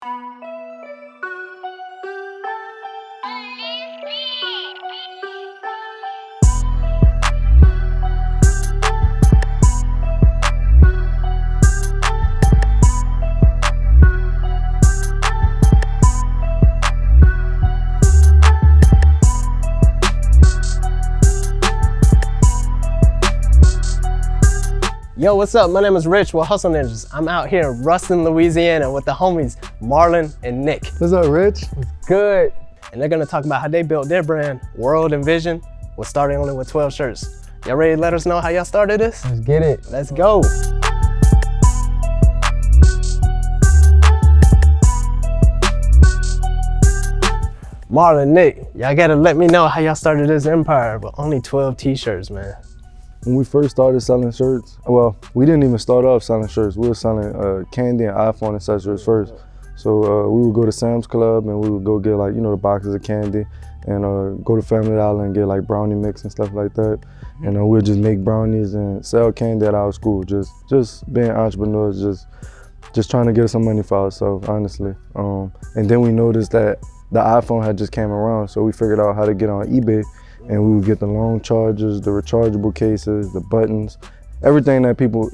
Yo, what's up? My name is Rich with Hustle Ninjas. I'm out here in Ruston, Louisiana with the homies Marlon and Nick. What's up, Rich? Good. And they're gonna talk about how they built their brand, WRLDINVSN, with starting only with 12 shirts. Y'all ready to let us know how y'all started this? Let's get it. Let's go. Marlon, Nick, y'all gotta let me know how y'all started this empire with only 12 t-shirts, man. When we first started selling shirts, well, we didn't even start off selling shirts. We were selling candy and iPhone accessories first. So we would go to Sam's Club and we would go get like, the boxes of candy and go to Family Dollar and get like brownie mix and stuff like that. And we'd just make brownies and sell candy at our school. Just being entrepreneurs, just trying to get some money for ourselves, honestly. And then we noticed that the iPhone had just came around, so we figured out how to get on eBay. And we would get the long chargers, the rechargeable cases, the buttons, everything that people,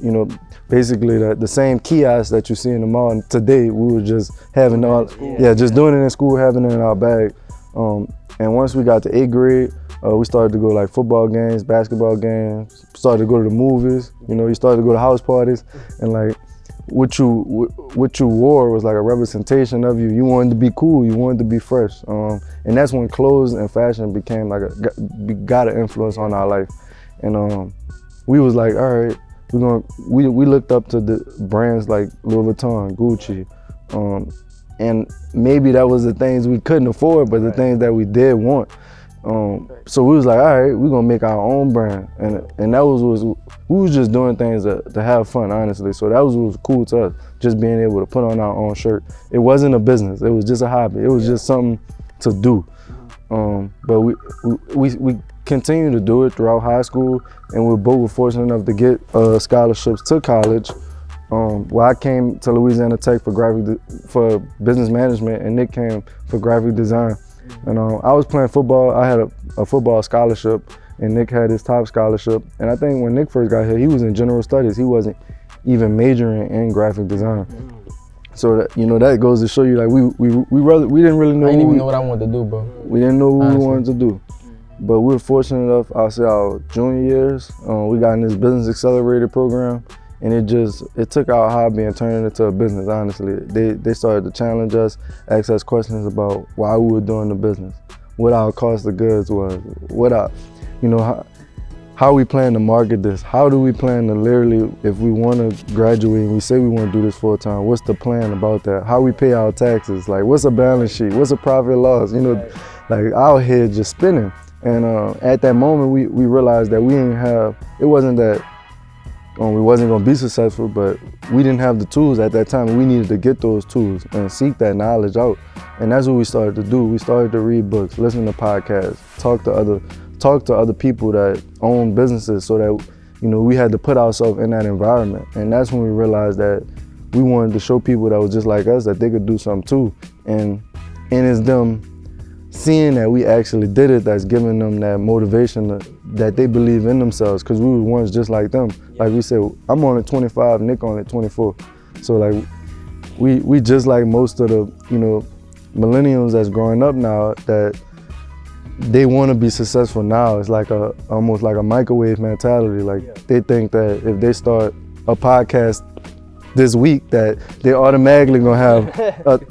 basically the same kiosks that you see in the mall today, we were just having all, just doing it in school, having it in our bag. And once we got to 8th grade, we started to go like football games, basketball games, started to go to the movies, you started to go to house parties, and like what you wore was like a representation of you. You wanted to be cool, you wanted to be fresh. And that's when clothes and fashion became like got an influence on our life. And we was like, all right, we looked up to the brands like Louis Vuitton, Gucci, and maybe that was the things we couldn't afford, but the things that we did want. So we was like, all right, we're gonna make our own brand. And that was we was just doing things to have fun, honestly. So that was what was cool to us, just being able to put on our own shirt. It wasn't a business, it was just a hobby. It was just something to do. But we continued to do it throughout high school, and we both were fortunate enough to get scholarships to college. Well, I came to Louisiana Tech for business management, and Nick came for graphic design. And I was playing football. I had a football scholarship, and Nick had his top scholarship. And I think when Nick first got here, he was in general studies. He wasn't even majoring in graphic design. So that, that goes to show you, like we didn't really know. I didn't even know what I wanted to do, bro. We didn't know what we wanted to do. But we were fortunate enough, I'll say our junior years, we got in this business accelerator program, and it took our hobby and turned it into a business, honestly. They started to challenge us, ask us questions about why we were doing the business, what our cost of goods was, how we plan to market this, how do we plan to literally, if we want to graduate and we say we want to do this full time, what's the plan about that? How we pay our taxes, like what's a balance sheet, what's a profit and loss, like our head just spinning. And at that moment, we realized that we didn't have, it wasn't that we wasn't gonna be successful, but we didn't have the tools at that time. We needed to get those tools and seek that knowledge out. And that's what we started to do. We started to read books, listen to podcasts, talk to other people that own businesses, so that, we had to put ourselves in that environment. And that's when we realized that we wanted to show people that was just like us that they could do something too. And it's them seeing that we actually did it that's giving them that motivation that they believe in themselves, because we were once just like them. Like we said, I'm only 25, Nick only 24. So like we just like most of the millennials that's growing up now, that they want to be successful now. It's like almost like a microwave mentality. Like they think that if they start a podcast this week, that they're automatically gonna have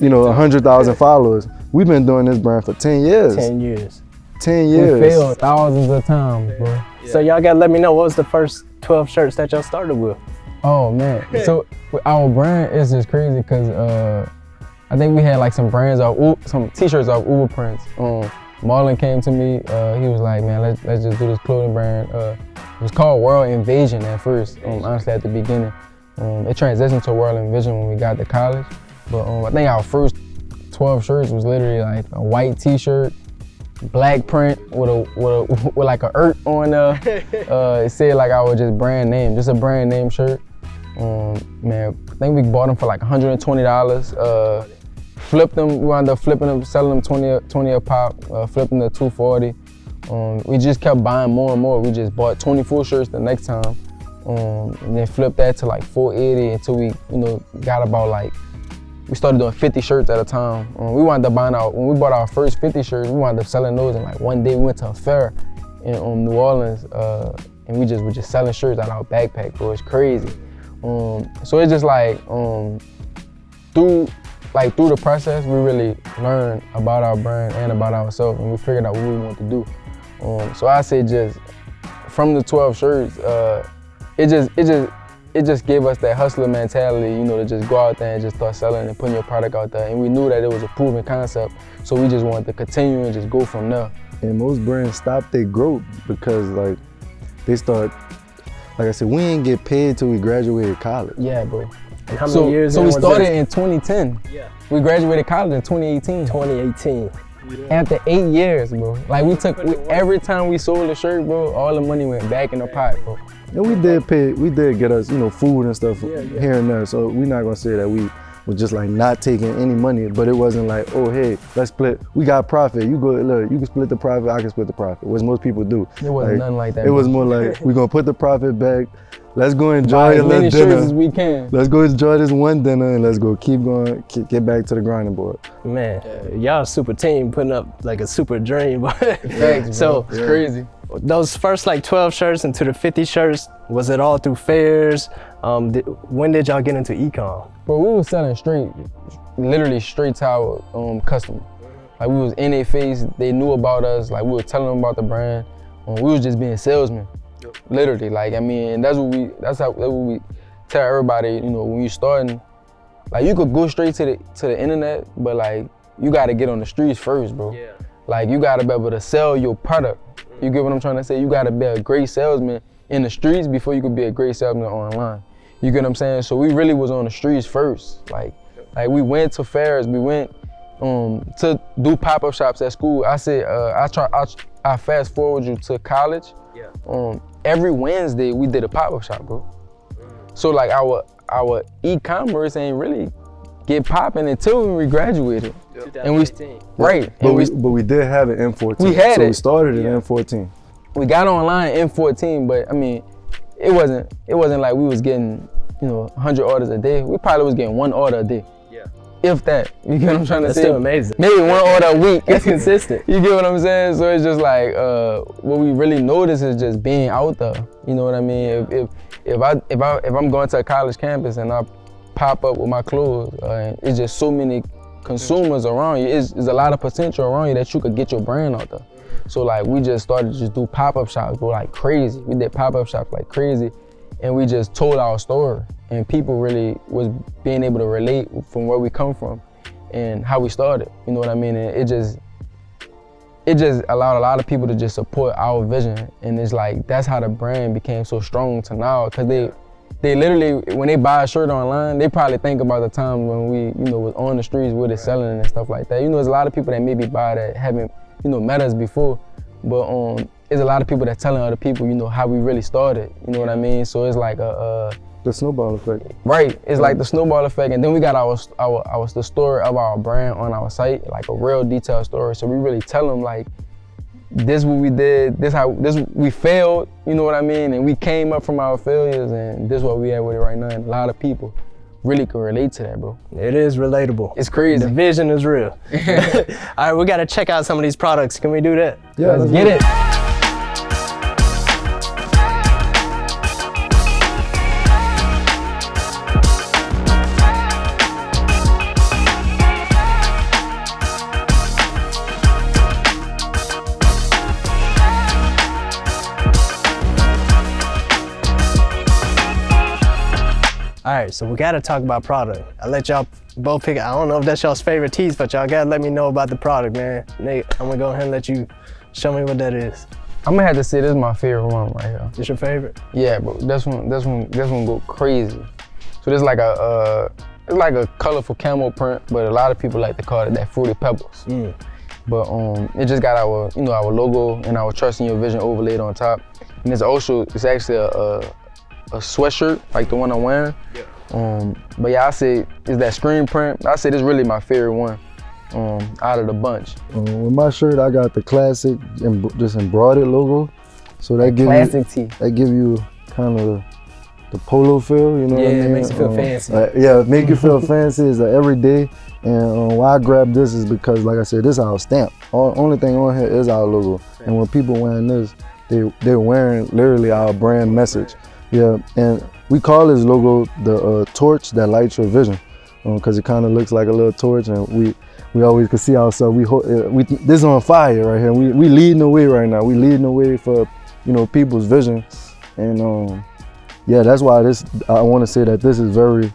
100,000 followers. We've been doing this brand for 10 years. 10 years. 10 years. We failed thousands of times, bro. Yeah. So y'all gotta let me know, what was the first 12 shirts that y'all started with? Oh man, so our brand is just crazy because I think we had like some t-shirts off Uber Prints. Marlon came to me, he was like, man, let's just do this clothing brand. It was called WRLDINVSN at first, honestly at the beginning. It transitioned to WRLDINVSN when we got to college. But I think our first 12 shirts was literally like a white t-shirt, black print with like a on there. It said like our just brand name, just a brand name shirt. Man, I think we bought them for like $120. flipped them. We wound up flipping them, selling them 20 a pop, flipping the 240. We just kept buying more and more. We just bought 24 shirts the next time, and then flipped that to like 480 until we, got about like, we started doing 50 shirts at a time. We wound up buying out, when we bought our first 50 shirts, we wound up selling those in like one day. We went to a fair in New Orleans, and we were just selling shirts out of our backpack, bro. It's crazy. So it's just like, through the process, we really learned about our brand and about ourselves, and we figured out what we want to do. So I say just from the 12 shirts, it just gave us that hustler mentality, to just go out there and just start selling and putting your product out there. And we knew that it was a proven concept, so we just wanted to continue and just go from there. And most brands stop their growth because like they start, like I said, we ain't get paid till we graduated college. Yeah, bro. And how many years? So we started in 2010. Yeah. We graduated college in 2018. 2018. After 8 years, bro. Like every time we sold a shirt, bro, all the money went back in the pot, bro. And we did get us, food and stuff here and there. So we're not gonna say that we were just like not taking any money, but it wasn't like, oh hey, let's split. We got profit. You go look, you can split the profit, I can split the profit, which most people do. It wasn't nothing like that. It was more like, we're gonna put the profit back. Let's go enjoy a little dinner. As we can. Let's go enjoy this one dinner and let's go keep going, get back to the grinding board. Man, y'all a super team putting up like a super dream. Thanks, so it's crazy. Those first like 12 shirts into the 50 shirts, was it all through fairs? When did y'all get into e-com? Bro, we was selling literally straight to our customer. Like we was in their face, they knew about us, like we were telling them about the brand. We was just being salesmen. Literally, like I mean, that's what we tell everybody. When you starting, like you could go straight to the internet, but like you gotta get on the streets first, bro. Yeah. Like you gotta be able to sell your product. You get what I'm trying to say? You gotta be a great salesman in the streets before you could be a great salesman online. You get what I'm saying? So we really was on the streets first. Like we went to fairs, we went to do pop-up shops at school. I said I fast forward you to college. Yeah. Every Wednesday we did a pop-up shop, bro. So like our e-commerce ain't really get popping until we graduated. And we did have an M14. We had we started in M14. We got online in M14, but I mean, it wasn't like we was getting 100 orders a day. We probably was getting 1 order a day. Yeah. If that, you get what I'm trying to say? That's still amazing. Maybe 1 order a week. That's consistent. You get what I'm saying? So it's just like, what we really notice is just being out there. You know what I mean? If I'm going to a college campus and I pop up with my clothes, it's just so many consumers around you. It's a lot of potential around you that you could get your brand out there. So like we just started to just do pop-up shops, bro, like crazy. We did pop-up shops like crazy, and we just told our story. And people really was being able to relate from where we come from and how we started. You know what I mean? And it just allowed a lot of people to just support our vision. And it's like, that's how the brand became so strong to now. Cause they literally, when they buy a shirt online, they probably think about the time when we, was on the streets with it selling and stuff like that. There's a lot of people that maybe buy that haven't, met us before. But there's a lot of people that telling other people, how we really started. You know what I mean? So it's like the snowball effect. Right, it's like the snowball effect, and then we got the story of our brand on our site, like a real detailed story. So we really tell them like, this what we did, this we failed, you know what I mean, and we came up from our failures, and this what we at with it right now. And a lot of people really can relate to that, bro. It is relatable. It's crazy. The vision is real. All right, we gotta check out some of these products. Can we do that? Yeah, let's get it. All right, so we gotta talk about product. I let y'all both pick. I don't know if that's y'all's favorite tees, but y'all gotta let me know about the product, man. Nate, I'm gonna go ahead and let you show me what that is. I'm gonna have to say this is my favorite one right here. This your favorite? Yeah, bro. This one go crazy. So this like it's like a colorful camo print, but a lot of people like to call it that Fruity Pebbles. But it just got our our logo and our Trust in Your Vision overlaid on top, and it's actually a sweatshirt like the one I'm wearing. But yeah, I say is that screen print. I say this really my favorite one out of the bunch. With my shirt, I got the classic just embroidered logo. So that give classic tee. That give you kind of the polo feel, you know what I mean? Yeah, it makes you feel fancy. Yeah, make you feel fancy is every day. And why I grabbed this is because, like I said, this is our stamp. Only thing on here is our logo. And when people wearing this, they're wearing literally our brand message. Yeah, and we call this logo the torch that lights your vision, because it kind of looks like a little torch, and we always can see ourselves. This is on fire right here. We leading the way right now. We leading the way for people's vision, and yeah, that's why I want to say that this is very,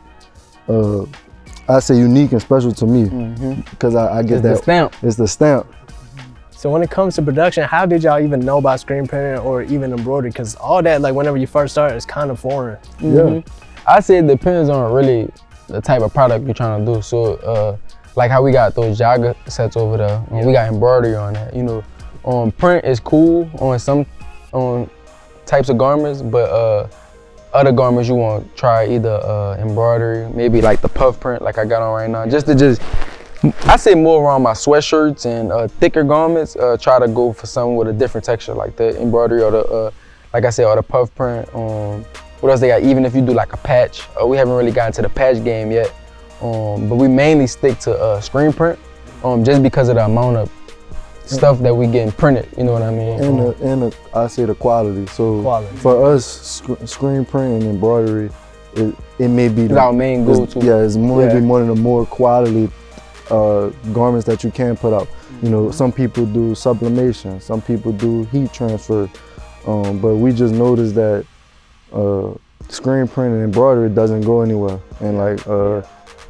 I say unique and special to me, because I get that. The stamp. It's the stamp. So when it comes to production, how did y'all even know about screen printing or even embroidery? Because all that, like whenever you first start, it's kind of foreign. Yeah. I say it depends on really the type of product you're trying to do. So like how we got those jogger sets over there, and we got embroidery on that. Print is cool on some types of garments, but other garments you want to try either embroidery, maybe like the puff print like I got on right now, I say more around my sweatshirts and thicker garments, try to go for something with a different texture like the embroidery or the, like I said, or the puff print. What else they got? Even if you do like a patch, we haven't really gotten to the patch game yet, but we mainly stick to screen print, just because of the amount of stuff that we getting printed, you know what I mean? And I say the quality. So for us, screen print and embroidery, it may be our main go-to. Yeah, it's maybe one of the more quality garments that you can put out. Some people do sublimation, some people do heat transfer, but we just noticed that screen print and embroidery doesn't go anywhere, and like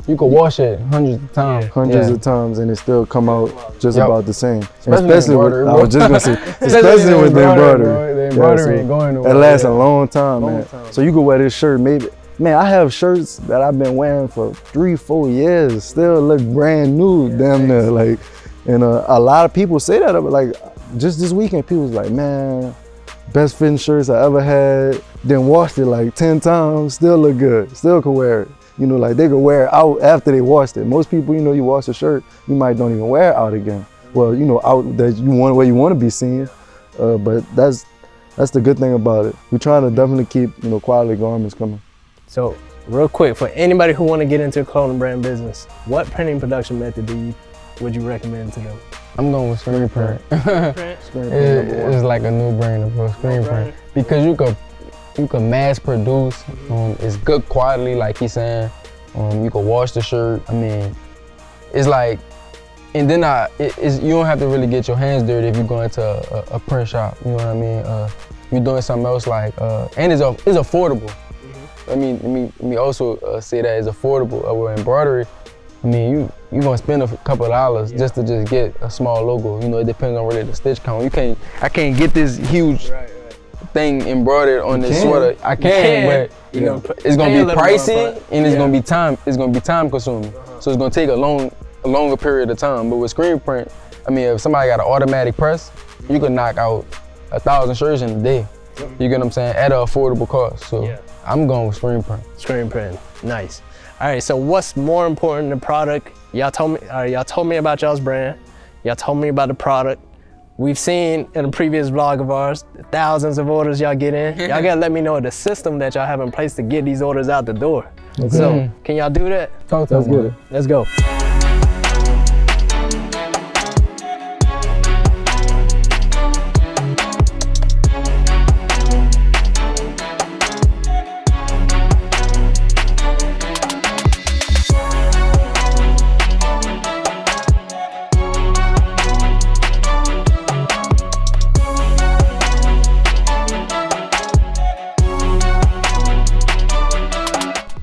you can wash it hundreds of times. Hundreds of times, and it still come out just about the same. Especially with, I was just gonna say, especially with the embroidery. The embroidery ain't going nowhere. It lasts a long time, man. So you can wear this shirt, maybe. Man, I have shirts that I've been wearing for 3-4 years, still look brand new, damn near. Like, and a lot of people say that. Like, just this weekend, people was like, man, best fitting shirts I ever had. Then washed it like 10 times, still look good, still could wear it. Like they could wear it out after they washed it. Most people, you wash a shirt, you might don't even wear it out again. Well, out that you want where you want to be seen. But that's the good thing about it. We're trying to definitely keep quality garments coming. So real quick, for anybody who want to get into a clothing brand business, what printing production method would you recommend to them? I'm going with screen print. It's like a no-brainer for screen print, because you can mass produce. It's good quality, like he's saying. You can wash the shirt. I mean, it's like, and then you don't have to really get your hands dirty if you go into a print shop. You know what I mean? You're doing something else like, and it's affordable. Let me also say that it's affordable. With embroidery, I mean, you're gonna spend a couple of dollars just to get a small logo. It depends on really the stitch count. I can't get this huge thing embroidered on this sweater. I can, but it's gonna be pricey and it's gonna be time. It's gonna be time consuming. So it's gonna take a longer period of time. But with screen print, I mean, if somebody got an automatic press, you can knock out 1,000 shirts in a day. You get what I'm saying? At an affordable cost. So I'm going with screen print. Screen print, nice. All right, so what's more important than product? Y'all told me about y'all's brand. Y'all told me about the product. We've seen in a previous vlog of ours, thousands of orders y'all get in. Y'all gotta let me know the system that y'all have in place to get these orders out the door. Okay. So can y'all do that? Talk to us. Let's go.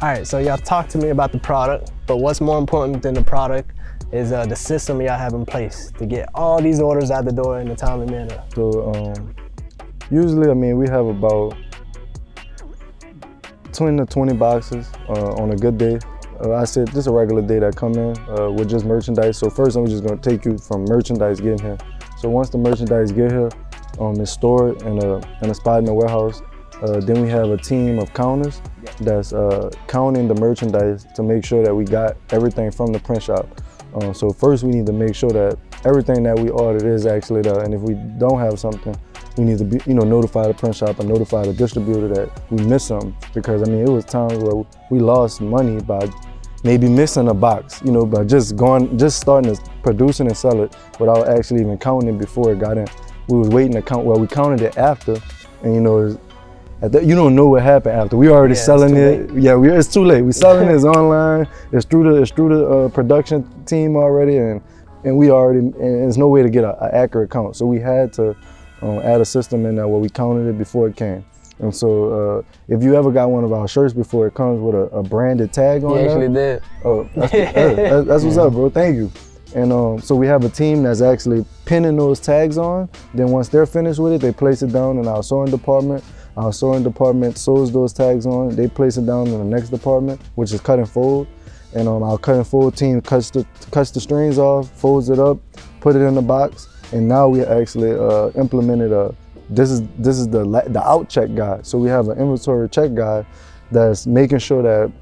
All right, so y'all talked to me about the product, but what's more important than the product is the system y'all have in place to get all these orders out the door in a timely manner. So usually, I mean, we have about 20 to 20 boxes on a good day. I said just a regular day that come in with just merchandise. So first, I'm just gonna take you from merchandise getting here. So once the merchandise get here, it's stored in a spot in the warehouse. Then we have a team of counters that's counting the merchandise to make sure that we got everything from the print shop. So first we need to make sure that everything that we ordered is actually there, and if we don't have something, we need to be, notify the print shop and notify the distributor that we missed something. Because I mean, it was times where we lost money by maybe missing a box, by just starting to producing and sell it without actually even counting it before it got in. We was waiting to count. Well, we counted it after, and you don't know what happened after. We already selling it. Yeah, it's too late. We selling it online. It's through the production team already, and there's no way to get an accurate count. So we had to add a system in there where we counted it before it came. And so if you ever got one of our shirts before, it comes with a branded tag on it. You actually did. Oh, that's what's up, bro. Thank you. And so we have a team that's actually pinning those tags on. Then once they're finished with it, they place it down in our sewing department. Our sewing department sews those tags on. They place it down in the next department, which is cut and fold. And our cut and fold team cuts the strings off, folds it up, put it in the box. And now we actually implemented this is the out check guide. So we have an inventory check guide that's making sure that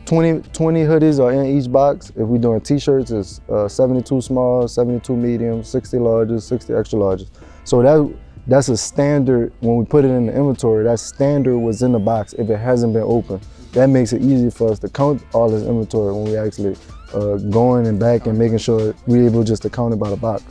20 hoodies are in each box. If we're doing t-shirts, it's 72 small, 72 medium, 60 larges, 60 extra larges. So that's a standard. When we put it in the inventory, that standard was in the box if it hasn't been opened. That makes it easy for us to count all this inventory when we actually going and back and making sure we're able just to count it by the box.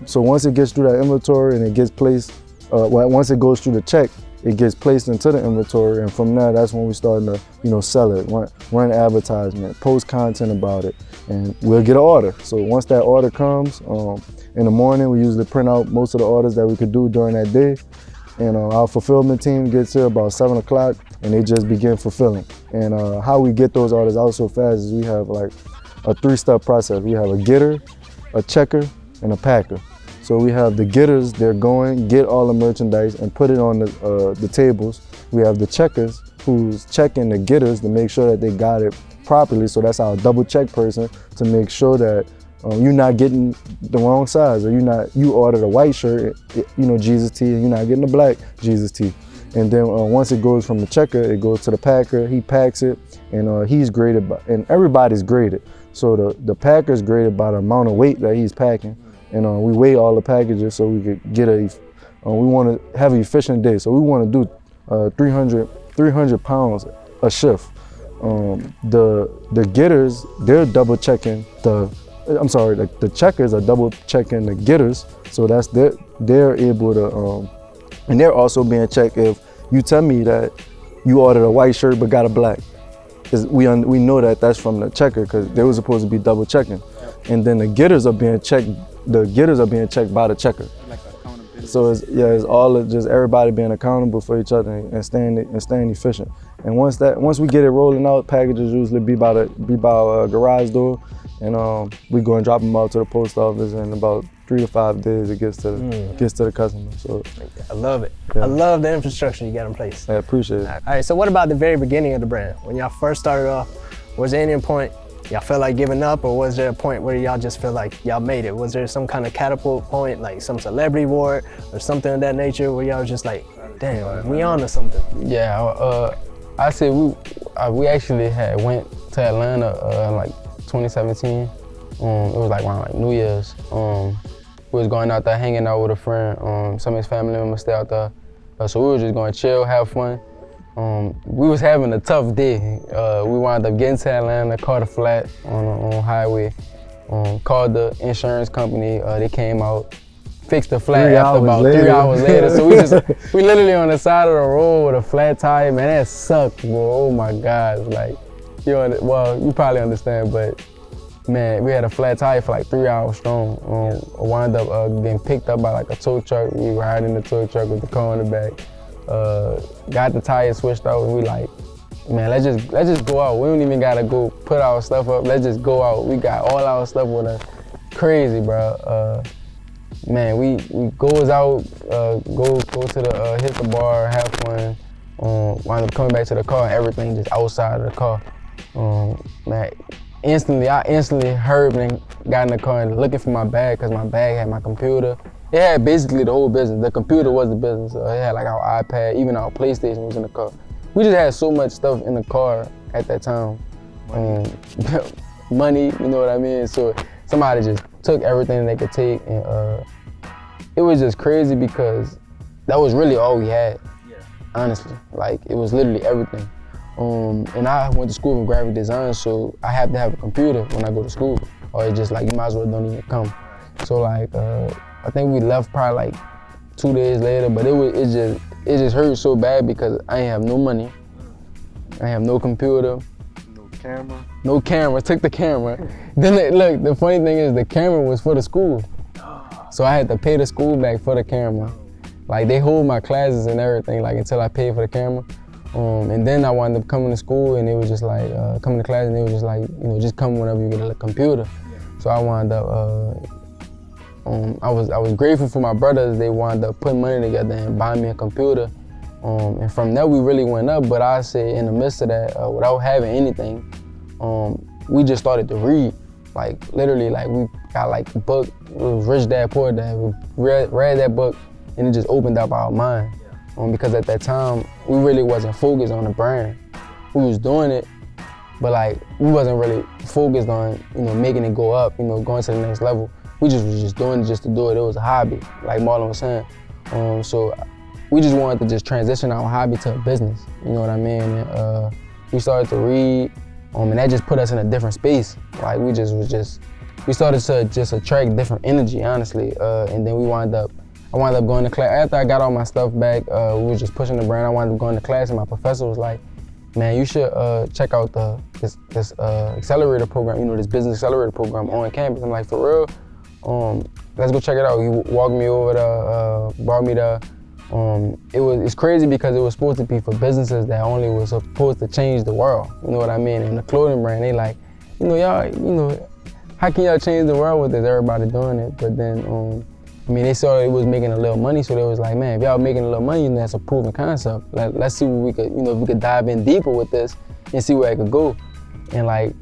So once it gets through that inventory and it gets placed, once it goes through the check, it gets placed into the inventory, and from there, that's when we start to, sell it, run advertisement, post content about it, and we'll get an order. So once that order comes, in the morning, we usually print out most of the orders that we could do during that day, and our fulfillment team gets here about 7 o'clock, and they just begin fulfilling. And how we get those orders out so fast is we have like a 3-step process. We have a getter, a checker, and a packer. So we have the getters, they're going, get all the merchandise and put it on the tables. We have the checkers who's checking the getters to make sure that they got it properly. So that's our double check person to make sure that you're not getting the wrong size, or you ordered a white shirt, Jesus T, and you're not getting a black Jesus T. And then once it goes from the checker, it goes to the packer, he packs it, and he's graded and everybody's graded. So the packer's graded by the amount of weight that he's packing. And we weigh all the packages so we could get we want to have an efficient day. So we want to do 300 pounds a shift. The getters, they're double checking the checkers are double checking the getters. So they're able to, and they're also being checked if you tell me that you ordered a white shirt but got a black. We know that that's from the checker because they were supposed to be double checking. And then the getters are being checked. The getters are being checked by the checker. Like accountability. So it's all just everybody being accountable for each other and staying efficient. And once we get it rolling out, packages usually be by our garage door, and we go and drop them out to the post office. And about 3 to 5 days, it gets to the customer. So I love it. Yeah. I love the infrastructure you got in place. I appreciate it. All right, so what about the very beginning of the brand? When y'all first started off, was there any point y'all felt like giving up, or was there a point where y'all just feel like y'all made it? Was there some kind of catapult point, like some celebrity award or something of that nature, where y'all was just like, damn, we on to something? Yeah, I said we actually had went to Atlanta like 2017. It was like around like New Year's. We was going out there hanging out with a friend. Some of his family members stay out there. So we were just going to chill, have fun. We was having a tough day. We wound up getting to Atlanta, caught a flat on highway. Called the insurance company, they came out, fixed the flat after about 3 hours later. So we literally on the side of the road with a flat tire. Man, that sucked, bro. Oh my God. Like, you probably understand, but man, we had a flat tire for like 3 hours strong. Wound up getting picked up by like a tow truck. We were riding the tow truck with the car in the back. Got the tires switched out, and we like, man, let's just go out. We don't even gotta go put our stuff up. Let's just go out. We got all our stuff with us. Crazy, bro. Man, we goes out, go to the hit the bar, have fun. Wind up coming back to the car, and everything just outside of the car. Man, I instantly heard and got in the car and looking for my bag, because my bag had my computer It had basically the whole business. The computer was the business. It had like our iPad, even our PlayStation was in the car. We just had so much stuff in the car at that time. Money, you know what I mean? So somebody just took everything they could take, and it was just crazy because that was really all we had, honestly. Like, it was literally everything. And I went to school in graphic design, so I have to have a computer when I go to school, or it's just like, you might as well don't even come. So like, I think we left probably like 2 days later, but it just hurt so bad because I ain't have no money, I ain't have no computer. No camera, took the camera. Then look, the funny thing is the camera was for the school. So I had to pay the school back for the camera. Like, they hold my classes and everything, like, until I paid for the camera. And then I wound up coming to school, and it was just like, coming to class, and they was just like, you know, just come whenever you get a computer. So I wound up, I was grateful for my brothers. They wound up putting money together and buying me a computer. And from there we really went up, but I say in the midst of that, without having anything, we just started to read. Like, literally, like, we got like a book, it was Rich Dad Poor Dad. We read that book, and it just opened up our mind. Because at that time, we really wasn't focused on the brand. We was doing it, but like, we wasn't really focused on, you know, making it go up, you know, going to the next level. We just was just doing it just to do it. It was a hobby, like Marlon was saying. So we just wanted to just transition our hobby to a business, you know what I mean? And we started to read, and that just put us in a different space. Like, we started to just attract different energy, honestly. And then I wound up going to class. After I got all my stuff back, we were just pushing the brand. I wound up going to class, and my professor was like, man, you should check out this accelerator program, you know, this business accelerator program on campus. I'm like, for real? Let's go check it out. He walked me over there, brought me there. It's crazy because it was supposed to be for businesses that only was supposed to change the world, you know what I mean? And the clothing brand, they like, you know, y'all, you know, how can y'all change the world with this? Everybody doing it. But then, I mean, they saw it was making a little money, so they was like, man, if y'all making a little money, then that's a proven concept. Like, let's see what we could, you know, if we could dive in deeper with this and see where it could go. And like,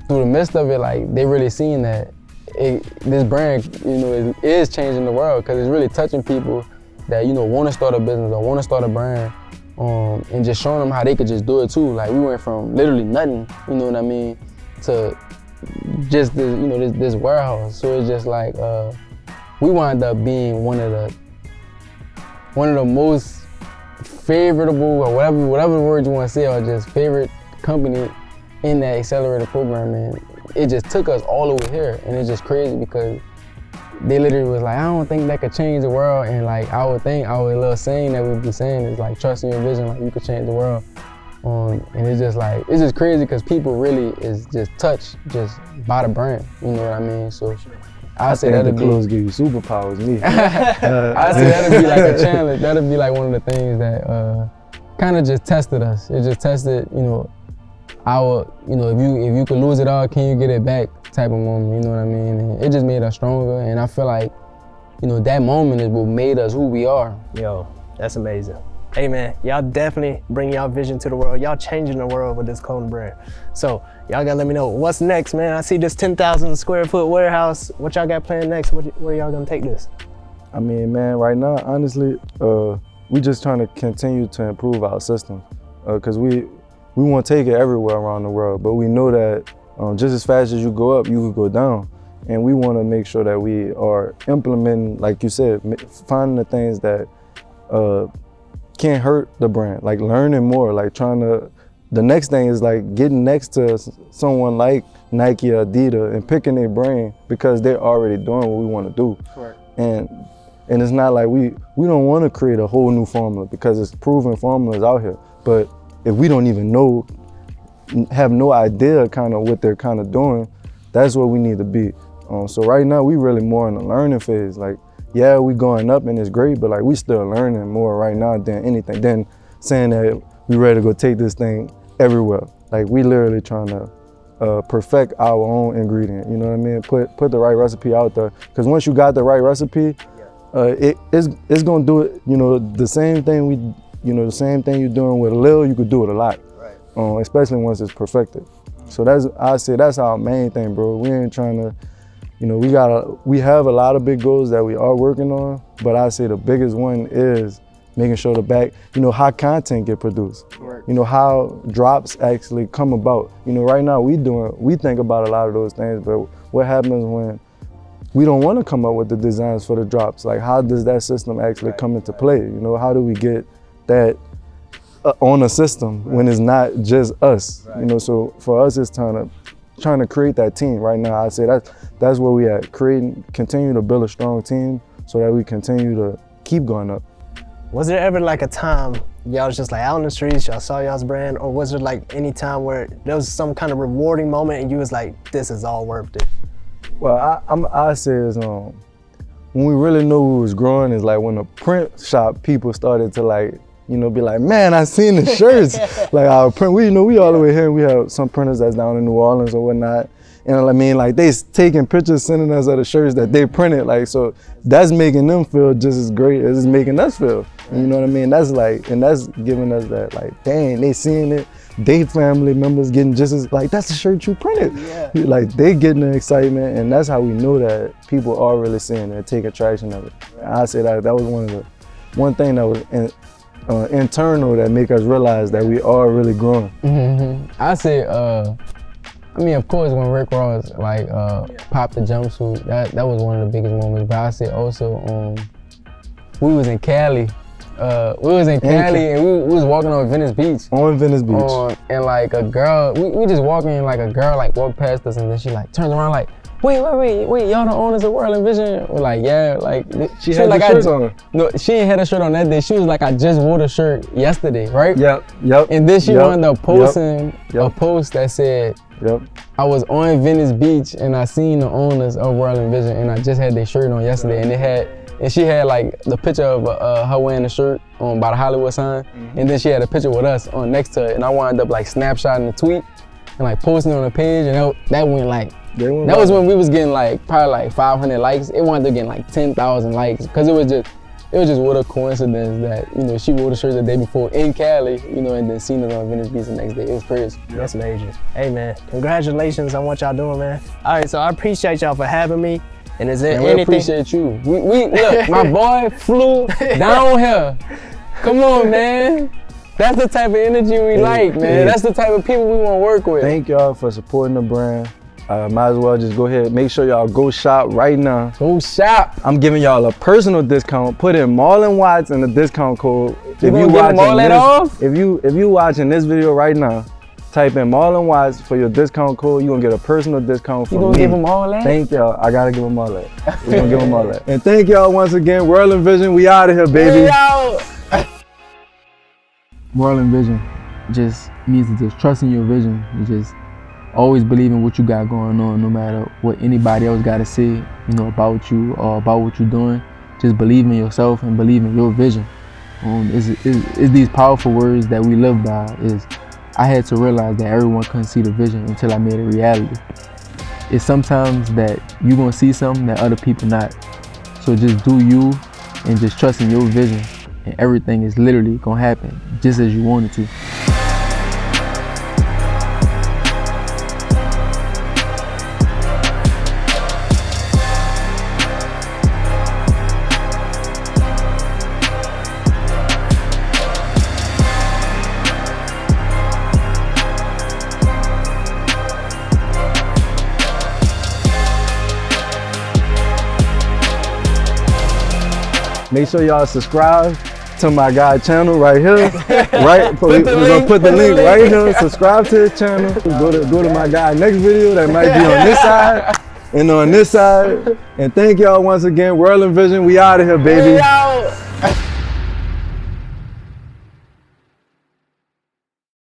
through the midst of it, like, they really seen that this brand, you know, is changing the world, because it's really touching people that, you know, want to start a business or want to start a brand, and just showing them how they could just do it too. Like, we went from literally nothing, you know what I mean, to just this, you know, this warehouse. So it's just like, we wound up being one of the most favorable, or whatever word you want to say, or just favorite company in that accelerator program. And it just took us all over here, and it's just crazy because they literally was like, I don't think that could change the world. And like, our little saying that we'd be saying is like, trust in your vision, like, you could change the world. And it's just like, it's just crazy because people really is just touched just by the brand, you know what I mean? So I say that'd be, clothes give you superpowers, me. I say that'd be like a challenge. That'd be like one of the things that kind of just tested us. It just tested, you know, if you could lose it all, can you get it back type of moment, you know what I mean? And it just made us stronger, and I feel like, you know, that moment is what made us who we are. Yo, that's amazing. Hey man, y'all definitely bring y'all vision to the world. Y'all changing the world with this clothing brand. So y'all gotta let me know what's next, man. I see this 10,000 square foot warehouse. What y'all got planned next? Where y'all gonna take this? I mean, man, right now, honestly, we just trying to continue to improve our system, because we want to take it everywhere around the world, but we know that just as fast as you go up, you could go down. And we want to make sure that we are implementing, like you said, finding the things that can't hurt the brand, like learning more, like the next thing is like getting next to someone like Nike or Adidas and picking their brain, because they're already doing what we want to do. Right. And it's not like we don't want to create a whole new formula, because it's proven formulas out here. But if we don't even know, have no idea kind of what they're kind of doing, that's where we need to be. So right now we really more in the learning phase. Like, yeah, we going up and it's great, but like we still learning more right now than anything, than saying that we ready to go take this thing everywhere. Like, we literally trying to perfect our own ingredient, you know what I mean? Put the right recipe out there, because once you got the right recipe, it's gonna do it, you know, the same thing the same thing you're doing with a little, you could do it a lot. Right. Especially once it's perfected. So I say that's our main thing, bro. We ain't trying to, You know, we have a lot of big goals that we are working on, but I say the biggest one is making sure how content get produced. You know, how drops actually come about. You know, right now we think about a lot of those things, but what happens when we don't want to come up with the designs for the drops? Like, how does that system actually come into play? You know, how do we get that on a system when it's not just us? You know, so for us, it's trying to create that team right now. I say that's where we at, continue to build a strong team so that we continue to keep going up. Was there ever like a time y'all was just like out in the streets, y'all saw y'all's brand, or was there like any time where there was some kind of rewarding moment and you was like, this is all worth it? Well, I say is when we really knew we was growing is like when the print shop people started to like, you know, be like, man, I seen the shirts. Like our print, we all the way here. We have some printers that's down in New Orleans or whatnot. And I mean, like they taking pictures, sending us other shirts that they printed. Like, so that's making them feel just as great as it's making us feel. You know what I mean? That's like, and that's giving us that like, dang, they seeing it. They family members getting just as like, that's the shirt you printed. Yeah. Like they getting the excitement, and that's how we know that people are really seeing it, taking traction of it. And I say that was one thing that was internal that make us realize that we are really growing. I say, I mean, of course, when Rick Ross like popped the jumpsuit, that was one of the biggest moments. But I say also, we was in Cali. And we was walking on Venice Beach. On Venice Beach. And like a girl, we just walking, and like a girl like walked past us, and then she like turns around like, wait, y'all the owners of WRLDINVSN? We're like, yeah, like she had like the shirt on. No, she ain't had a shirt on that day. She was like, I just wore the shirt yesterday, right? Yep. And then she wound up posting a post that said, I was on Venice Beach and I seen the owners of WRLDINVSN, and I just had their shirt on yesterday, and she had like the picture of her wearing the shirt by the Hollywood sign, and then she had a picture with us on next to it, and I wound up like snapshotting the tweet and like posting it on the page, and that went like, that was when we was getting like probably like 500 likes. It wound up getting like 10,000 likes, because it was just what a coincidence that, you know, she wore the shirt the day before in Cali, you know, and then seen it on Venice Beach the next day. It was crazy. That's major. Hey man, congratulations on what y'all doing, man. All right, so I appreciate y'all for having me. And is there anything? We appreciate you. We look, my boy flew down here. Come on, man. That's the type of energy we like, man. That's the type of people we want to work with. Thank y'all for supporting the brand. Might as well just go ahead, make sure y'all go shop right now. Go shop. I'm giving y'all a personal discount. Put in Marlon Watts in the discount code. If you watching this video right now, type in Marlon Watts for your discount code. You're gonna get a personal discount from me. You gonna give them all that? Thank y'all. I gotta give them all that. We're gonna give them all that. And thank y'all once again. WRLDINVSN, we out of here, baby. We out. WRLDINVSN just means to just trust in your vision. You just always believe in what you got going on, no matter what anybody else got to say, you know, about you or about what you're doing. Just believe in yourself and believe in your vision. It's these powerful words that we live by. I had to realize that everyone couldn't see the vision until I made it reality. It's sometimes that you're gonna see something that other people not. So just do you and just trust in your vision, and everything is literally gonna happen just as you want it to. Make sure y'all subscribe to my guy channel right here. Right, we're gonna put the link right here. Subscribe to his channel. Go to my guy next video that might be on this side and on this side. And thank y'all once again. WRLDINVSN, we out of here, baby.